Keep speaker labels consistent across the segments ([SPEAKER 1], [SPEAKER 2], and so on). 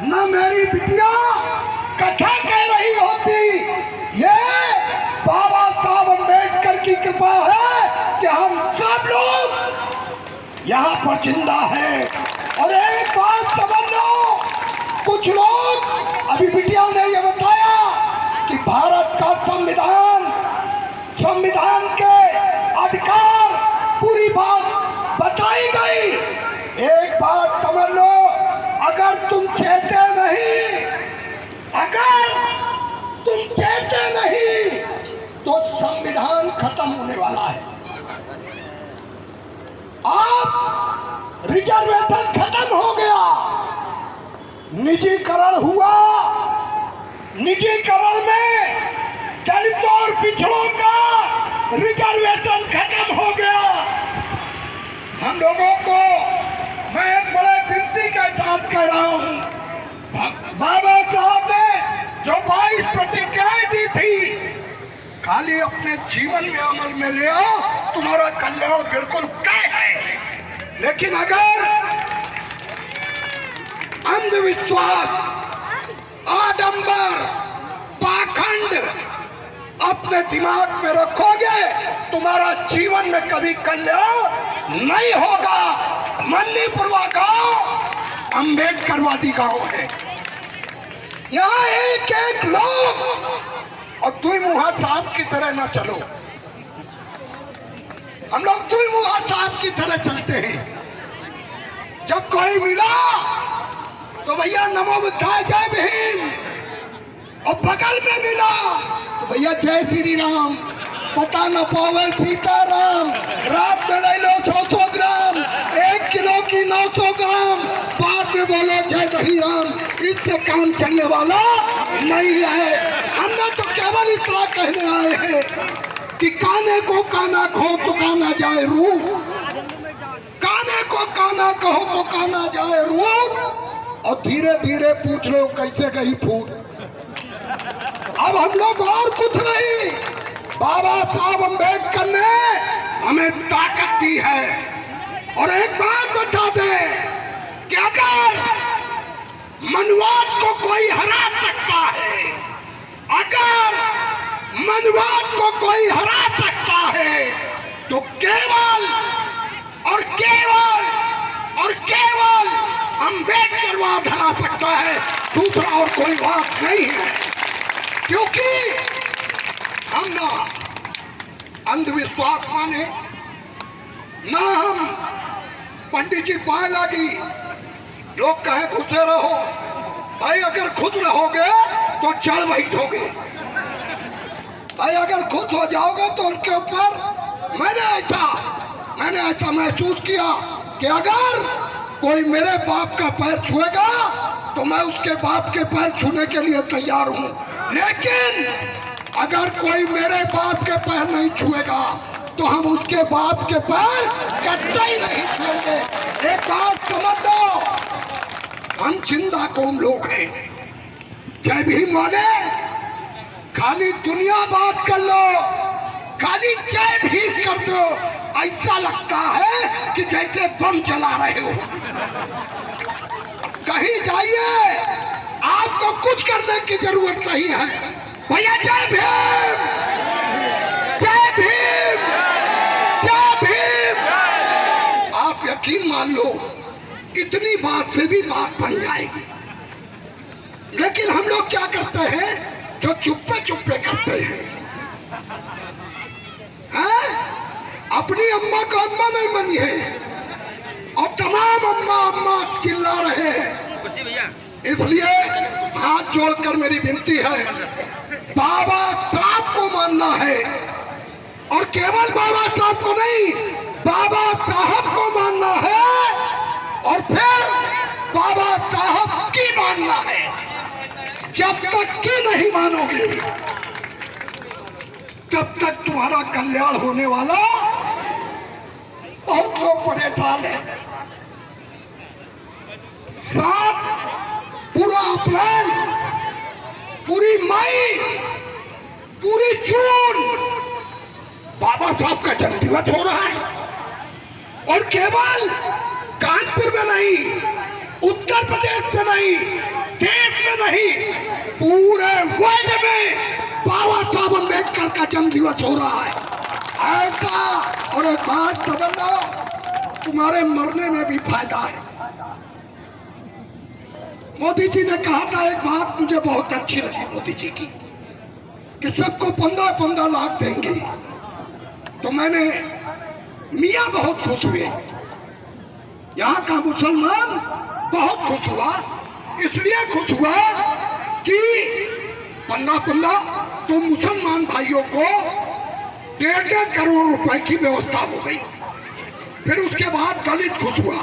[SPEAKER 1] न मेरी बिटिया कथा कह रही होती। ये बाबा साहब अम्बेडकर की कृपा है कि हम सब लोग यहाँ पर जिंदा हैं। और एक बात समझ लो, कुछ लोग अभी बिटिया ने ये बताया कि भारत का संविधान के अधिकार पूरी बात बताई गई। एक बात समझ लो, अगर तुम चाहते नहीं तो संविधान खत्म होने वाला है। आप रिजर्वेशन खत्म हो गया, निजीकरण हुआ। निजीकरण में दलितों और पिछड़ों का रिजर्वेशन खत्म हो गया। हम लोगों को मैं एक बड़े विनती के साथ कह रहा हूं, बाबा साहब ने जो 22 प्रतिज्ञाएं दी थी, खाली अपने जीवन में अमल में ले आओ, तुम्हारा कल्याण बिल्कुल तय है। लेकिन अगर अंधविश्वास, आडंबर, पाखंड अपने दिमाग में रखोगे, तुम्हारा जीवन में कभी कल्याण नहीं होगा। मन्नीपुरवा गांव अम्बेडकरवादी गांव है। यहाँ एक एक लोग, और दुई मुहा साहब की तरह ना चलो। हम लोग दुई मुहा साहब की तरह चलते हैं। जब कोई मिला तो भैया नमो बुद्धाय जय भीम, और बगल में मिला तो भैया जय श्री राम, पता न पावे सीताराम, रात में ले लो 100 ग्राम, 1 किलो की 900 ग्राम, बाद में बोलो जय दही राम। इससे काम चलने वाला नहीं है। हमने तो केवल इतना कहने आए हैं कि काने को काना कहो तो काना जाए रूह, काने को काना कहो तो काना जाए रूह, और धीरे धीरे पूछ लो कैसे गई फूट। अब हम लोग और कुछ नहीं, बाबा साहब अम्बेडकर ने हमें ताकत दी है। और एक बात बता दे कि अगर मनवाद को कोई हरा सकता है, अगर मनवाद को कोई हरा सकता है, तो केवल और केवल और केवल अम्बेडकरवाद हरा सकता है, दूसरा और कोई बात नहीं है। क्योंकि हम ना अंधविश्वास माने, ना हम पंडित जी पाए लगी लोग कहे घुसे रहो। भाई अगर खुद रहोगे तो चढ़ बैठोगे, भाई अगर खुद हो जाओगे तो उनके ऊपर मैंने ऐसा महसूस किया कि अगर कोई मेरे बाप का पैर छुएगा तो मैं उसके बाप के पैर छूने के लिए तैयार हूं। लेकिन अगर कोई मेरे बाप के पैर नहीं छुएगा तो हम उसके बाप के पैर कतई नहीं छुएंगे। एक बात समझ लो, हम जिंदा कौम लोग हैं। जय भीम वाले खाली दुनिया बात कर लो, खाली जय भीम कर दो, ऐसा लगता है कि जैसे बम चला रहे हो। कहीं जाइए, आपको कुछ करने की जरूरत नहीं है। भैया जय भीम, जय भीम, जय भीम। आप यकीन मान लो, इतनी बात से भी बात बन जाएगी। लेकिन हम लोग क्या करते हैं, जो चुप्पे चुप्पे करते हैं। अपनी अम्मा को अम्मा नहीं बनी है और तमाम अम्मा अम्मा चिल्ला रहे हैं। इसलिए हाथ जोड़कर मेरी विनती है, बाबा साहब को मानना है, और केवल बाबा साहब को नहीं, बाबा साहब को मानना है, और फिर बाबा साहब की मानना है। जब तक की नहीं मानोगे तब तक तुम्हारा कल्याण होने वाला। बहुत लोग परेशान हैं। साथ पूरा अप्रैल, पूरी मई, पूरी जून बाबा साहब का जन्मदिवस हो रहा है। और केवल कानपुर में नहीं, उत्तर प्रदेश में नहीं, साहब अम्बेडकर का जन्म दिवस हो रहा है। ऐसा और एक बात समझ लो, तुम्हारे मरने में भी फायदा है। मोदी जी ने कहा था एक बात मुझे बहुत अच्छी लगी मोदी जी की, कि सबको 15-15 लाख देंगे। तो मैंने मियाँ बहुत खुश हुए, यहाँ का मुसलमान बहुत खुश हुआ। इसलिए खुश हुआ कि 15-15 तो मुसलमान भाइयों को 1.5 करोड़ रुपए की व्यवस्था हो गई। फिर उसके बाद दलित खुश हुआ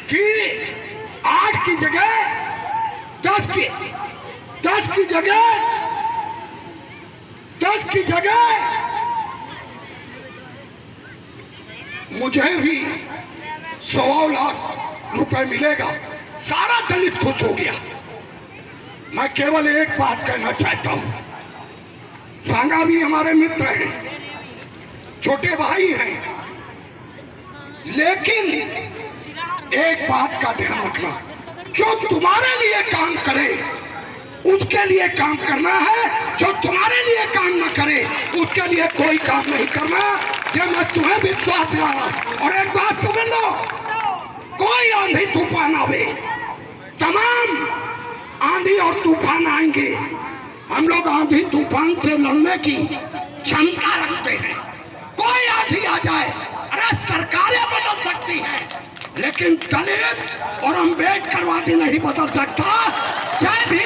[SPEAKER 1] कि 8 की जगह 10 की जगह मुझे भी 1.25 लाख रुपए मिलेगा। सारा दलित खुश हो गया। मैं केवल एक बात कहना चाहता हूं, सांगा भी हमारे मित्र हैं, छोटे भाई हैं, लेकिन एक बात का ध्यान रखना, जो तुम्हारे लिए काम करे उसके लिए काम करना है, जो तुम्हारे लिए काम न करे उसके लिए कोई काम नहीं करना। ये मैं तुम्हें विश्वास दिला रहा हूं। और एक बात समझ लो, कोई आंधी तूफान आवे, तमाम आंधी और तूफान आएंगे, हम लोग आंधी तूफान से लड़ने की क्षमता रखते हैं। कोई आंधी आ जाए, अरे सरकारें बदल सकती हैं, लेकिन दलित और अम्बेडकरवादी नहीं बदल सकता। जय भीम।